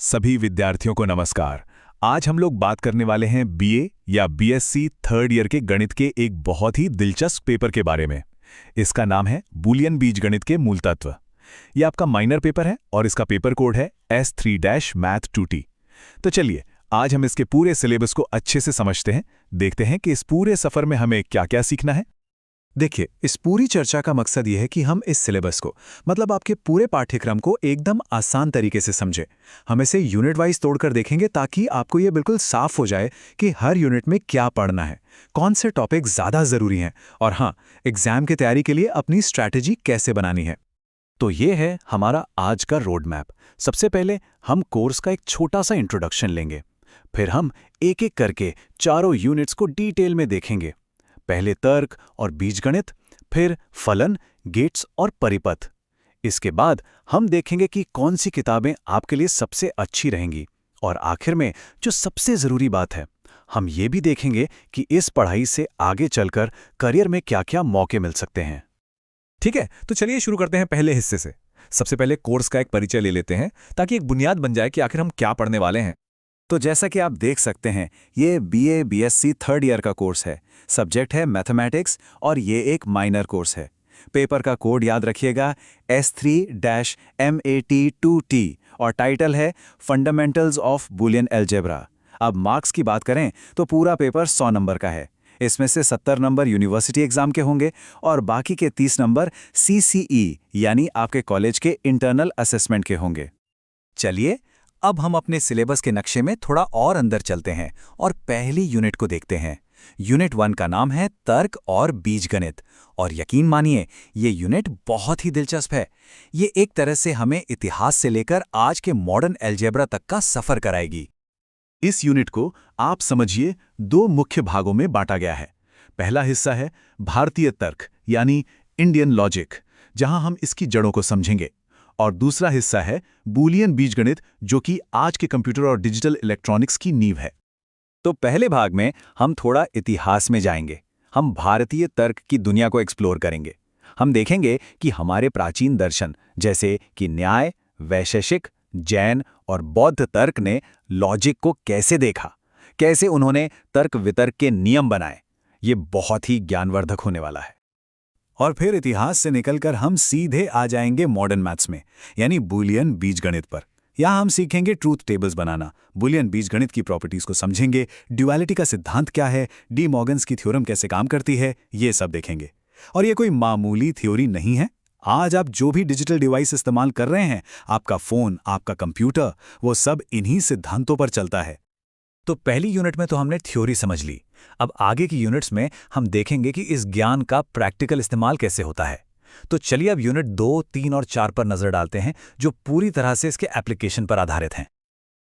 सभी विद्यार्थियों को नमस्कार। आज हम लोग बात करने वाले हैं बीए या बीएससी थर्ड ईयर के गणित के एक बहुत ही दिलचस्प पेपर के बारे में। इसका नाम है बूलियन बीजगणित के मूल तत्व। यह आपका माइनर पेपर है और इसका पेपर कोड है S3-Math 2T। तो चलिए आज हम इसके पूरे सिलेबस को अच्छे से समझते हैं, देखते हैं कि इस पूरे सफर में हमें क्या क्या सीखना है। देखिए, इस पूरी चर्चा का मकसद यह है कि हम इस सिलेबस को मतलब आपके पूरे पाठ्यक्रम को एकदम आसान तरीके से समझें। हम इसे यूनिट वाइज तोड़कर देखेंगे ताकि आपको ये बिल्कुल साफ हो जाए कि हर यूनिट में क्या पढ़ना है, कौन से टॉपिक ज़्यादा ज़रूरी हैं और हाँ, एग्जाम की तैयारी के लिए अपनी स्ट्रैटेजी कैसे बनानी है। तो ये है हमारा आज का रोड मैप। सबसे पहले हम कोर्स का एक छोटा सा इंट्रोडक्शन लेंगे, फिर हम एक एक करके चारों यूनिट्स को डिटेल में देखेंगे। पहले तर्क और बीजगणित, फिर फलन, गेट्स और परिपथ। इसके बाद हम देखेंगे कि कौन सी किताबें आपके लिए सबसे अच्छी रहेंगी और आखिर में जो सबसे ज़रूरी बात है, हम ये भी देखेंगे कि इस पढ़ाई से आगे चलकर करियर में क्या-क्या मौके मिल सकते हैं। ठीक है, तो चलिए शुरू करते हैं पहले हिस्से से। सबसे पहले कोर्स का एक परिचय ले लेते हैं ताकि एक बुनियाद बन जाए कि आखिर हम क्या पढ़ने वाले हैं। तो जैसा कि आप देख सकते हैं, ये बीए बीएससी थर्ड ईयर का कोर्स है। सब्जेक्ट है मैथमेटिक्स और ये एक माइनर कोर्स है। पेपर का कोड याद रखिएगा S3-MAT 2T और टाइटल है फंडामेंटल्स ऑफ बूलियन अलजेब्रा। अब मार्क्स की बात करें तो पूरा पेपर 100 नंबर का है। इसमें से 70 नंबर यूनिवर्सिटी एग्जाम के होंगे और बाकी के 30 नंबर CCE यानी आपके कॉलेज के इंटरनल असेसमेंट के होंगे। चलिए अब हम अपने सिलेबस के नक्शे में थोड़ा और अंदर चलते हैं और पहली यूनिट को देखते हैं। यूनिट 1 का नाम है तर्क और बीजगणित और यकीन मानिए ये यूनिट बहुत ही दिलचस्प है। ये एक तरह से हमें इतिहास से लेकर आज के मॉडर्न अलजेब्रा तक का सफर कराएगी। इस यूनिट को आप समझिए दो मुख्य भागों में बांटा गया है। पहला हिस्सा है भारतीय तर्क यानी इंडियन लॉजिक, जहां हम इसकी जड़ों को समझेंगे, और दूसरा हिस्सा है बूलियन बीजगणित, जो कि आज के कंप्यूटर और डिजिटल इलेक्ट्रॉनिक्स की नींव है। तो पहले भाग में हम थोड़ा इतिहास में जाएंगे। हम भारतीय तर्क की दुनिया को एक्सप्लोर करेंगे। हम देखेंगे कि हमारे प्राचीन दर्शन जैसे कि न्याय, वैशेषिक, जैन और बौद्ध तर्क ने लॉजिक को कैसे देखा, कैसे उन्होंने तर्क वितर्क के नियम बनाए। ये बहुत ही ज्ञानवर्धक होने वाला है। और फिर इतिहास से निकलकर हम सीधे आ जाएंगे मॉडर्न मैथ्स में, यानी बूलियन बीजगणित पर। यहाँ हम सीखेंगे ट्रूथ टेबल्स बनाना, बूलियन बीजगणित की प्रॉपर्टीज को समझेंगे, ड्युअलिटी का सिद्धांत क्या है, डी मॉर्गन्स की थ्योरम कैसे काम करती है, ये सब देखेंगे। और ये कोई मामूली थ्योरी नहीं है। आज आप जो भी डिजिटल डिवाइस इस्तेमाल कर रहे हैं, आपका फोन, आपका कंप्यूटर, वो सब इन्हीं सिद्धांतों पर चलता है। तो पहली यूनिट में तो हमने थ्योरी समझ ली। अब आगे की यूनिट्स में हम देखेंगे कि इस ज्ञान का प्रैक्टिकल इस्तेमाल कैसे होता है। तो चलिए अब यूनिट 2, 3 और 4 पर नजर डालते हैं, जो पूरी तरह से इसके एप्लीकेशन पर आधारित हैं।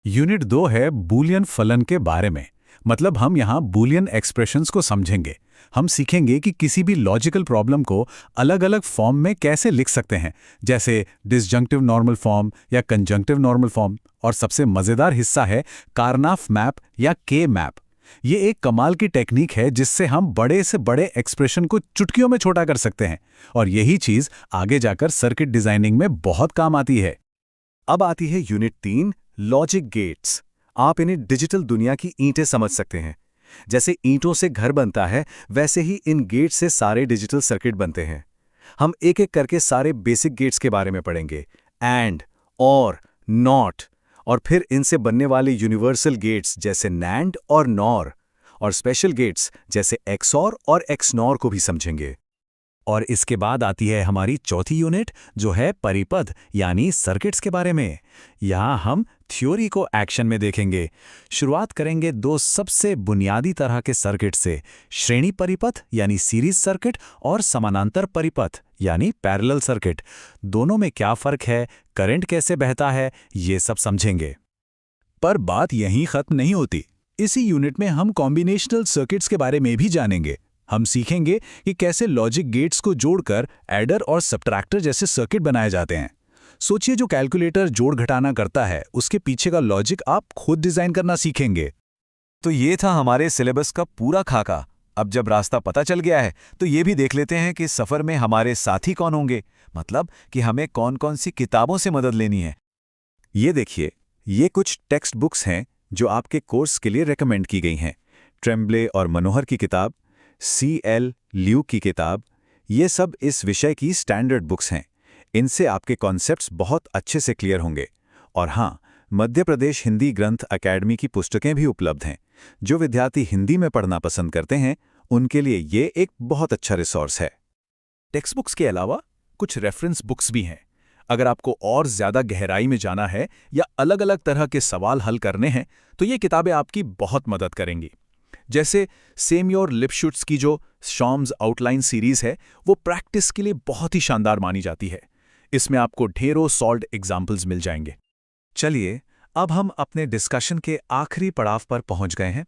यूनिट 2 है बूलियन फलन के बारे में, मतलब हम यहाँ बूलियन एक्सप्रेशंस को समझेंगे। हम सीखेंगे कि किसी भी लॉजिकल प्रॉब्लम को अलग अलग फॉर्म में कैसे लिख सकते हैं, जैसे डिसजंक्टिव नॉर्मल फॉर्म या कंजंक्टिव नॉर्मल फॉर्म। और सबसे मज़ेदार हिस्सा है कार्नाफ मैप या के मैप। ये एक कमाल की टेक्निक है जिससे हम बड़े से बड़े एक्सप्रेशन को चुटकियों में छोटा कर सकते हैं, और यही चीज़ आगे जाकर सर्किट डिजाइनिंग में बहुत काम आती है। अब आती है यूनिट 3, लॉजिक गेट्स। आप इन्हें डिजिटल दुनिया की ईंटें समझ सकते हैं। जैसे ईंटों से घर बनता है, वैसे ही इन गेट्स से सारे डिजिटल सर्किट बनते हैं। हम एक एक करके सारे बेसिक गेट्स के बारे में पढ़ेंगे, एंड, और, नॉट, और फिर इनसे बनने वाले यूनिवर्सल गेट्स जैसे नैंड और नॉर, और स्पेशल गेट्स जैसे एक्सऑर और एक्सनॉर को भी समझेंगे। और इसके बाद आती है हमारी चौथी यूनिट, जो है परिपथ यानी सर्किट्स के बारे में। यहाँ हम थ्योरी को एक्शन में देखेंगे। शुरुआत करेंगे दो सबसे बुनियादी तरह के सर्किट से, श्रेणी परिपथ यानी सीरीज सर्किट और समानांतर परिपथ यानी पैरेलल सर्किट। दोनों में क्या फर्क है, करंट कैसे बहता है, ये सब समझेंगे। पर बात यहीं खत्म नहीं होती। इसी यूनिट में हम कॉम्बिनेशनल सर्किट्स के बारे में भी जानेंगे। हम सीखेंगे कि कैसे लॉजिक गेट्स को जोड़कर एडर और सब्ट्रैक्टर जैसे सर्किट बनाए जाते हैं। सोचिए, जो कैलकुलेटर जोड़ घटाना करता है, उसके पीछे का लॉजिक आप खुद डिजाइन करना सीखेंगे। तो ये था हमारे सिलेबस का पूरा खाका। अब जब रास्ता पता चल गया है, तो ये भी देख लेते हैं कि इस सफर में हमारे साथी कौन होंगे, मतलब कि हमें कौन कौन सी किताबों से मदद लेनी है। ये देखिए, ये कुछ टेक्स्ट बुक्स हैं जो आपके कोर्स के लिए रेकमेंड की गई हैं। ट्रेम्बले और मनोहर की किताब, C.L. ल्यू की किताब, ये सब इस विषय की स्टैंडर्ड बुक्स हैं। इनसे आपके कॉन्सेप्ट्स बहुत अच्छे से क्लियर होंगे। और हाँ, मध्य प्रदेश हिंदी ग्रंथ अकेडमी की पुस्तकें भी उपलब्ध हैं। जो विद्यार्थी हिंदी में पढ़ना पसंद करते हैं, उनके लिए ये एक बहुत अच्छा रिसोर्स है। टेक्स्ट बुक्स के अलावा कुछ रेफरेंस बुक्स भी हैं। अगर आपको और ज़्यादा गहराई में जाना है या अलग-अलग तरह के सवाल हल करने हैं, तो ये किताबें आपकी बहुत मदद करेंगी। जैसे सेम्योर लिपशुट्स की जो शॉम्स आउटलाइन सीरीज़ है, वो प्रैक्टिस के लिए बहुत ही शानदार मानी जाती है। इसमें आपको ढेरों सॉल्व्ड एग्जाम्पल्स मिल जाएंगे। चलिए, अब हम अपने डिस्कशन के आखिरी पड़ाव पर पहुंच गए हैं।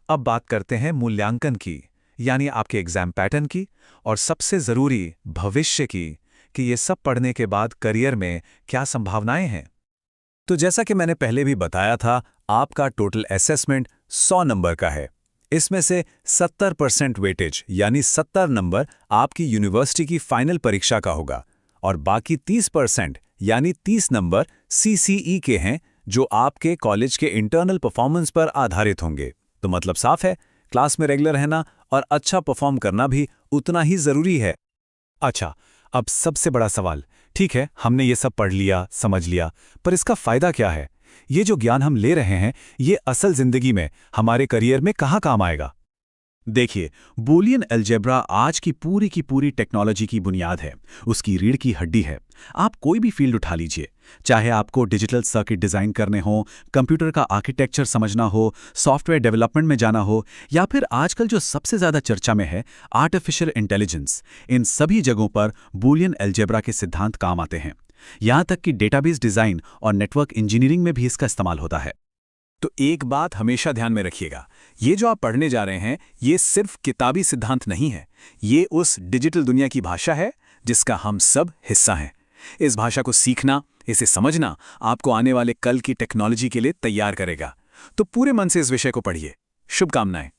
अब बात करते हैं मूल्यांकन की, यानी आपके एग्जाम पैटर्न की, और सबसे ज़रूरी भविष्य की, कि ये सब पढ़ने के बाद करियर में क्या संभावनाएं हैं। तो जैसा कि मैंने पहले भी बताया था, आपका टोटल असेसमेंट 100 नंबर का है। इसमें से 70% वेटेज यानी 70 नंबर आपकी यूनिवर्सिटी की फाइनल परीक्षा का होगा, और बाकी 30% यानी 30 नंबर CCE के हैं, जो आपके कॉलेज के इंटरनल परफॉर्मेंस पर आधारित होंगे। तो मतलब साफ है, क्लास में रेगुलर रहना और अच्छा परफॉर्म करना भी उतना ही ज़रूरी है। अच्छा, अब सबसे बड़ा सवाल, ठीक है, हमने ये सब पढ़ लिया, समझ लिया, पर इसका फ़ायदा क्या है? ये जो ज्ञान हम ले रहे हैं, ये असल ज़िंदगी में, हमारे करियर में कहाँ काम आएगा? देखिए, बूलियन अलजेब्रा आज की पूरी टेक्नोलॉजी की बुनियाद है, उसकी रीढ़ की हड्डी है। आप कोई भी फील्ड उठा लीजिए, चाहे आपको डिजिटल सर्किट डिज़ाइन करने हो, कंप्यूटर का आर्किटेक्चर समझना हो, सॉफ्टवेयर डेवलपमेंट में जाना हो, या फिर आजकल जो सबसे ज़्यादा चर्चा में है, आर्टिफिशियल इंटेलिजेंस, इन सभी जगहों पर बूलियन अलजेब्रा के सिद्धांत काम आते हैं। यहाँ तक कि डेटाबेस डिज़ाइन और नेटवर्क इंजीनियरिंग में भी इसका इस्तेमाल होता है। तो एक बात हमेशा ध्यान में रखिएगा, ये जो आप पढ़ने जा रहे हैं, ये सिर्फ किताबी सिद्धांत नहीं है, ये उस डिजिटल दुनिया की भाषा है जिसका हम सब हिस्सा हैं। इस भाषा को सीखना, इसे समझना आपको आने वाले कल की टेक्नोलॉजी के लिए तैयार करेगा। तो पूरे मन से इस विषय को पढ़िए। शुभकामनाएं।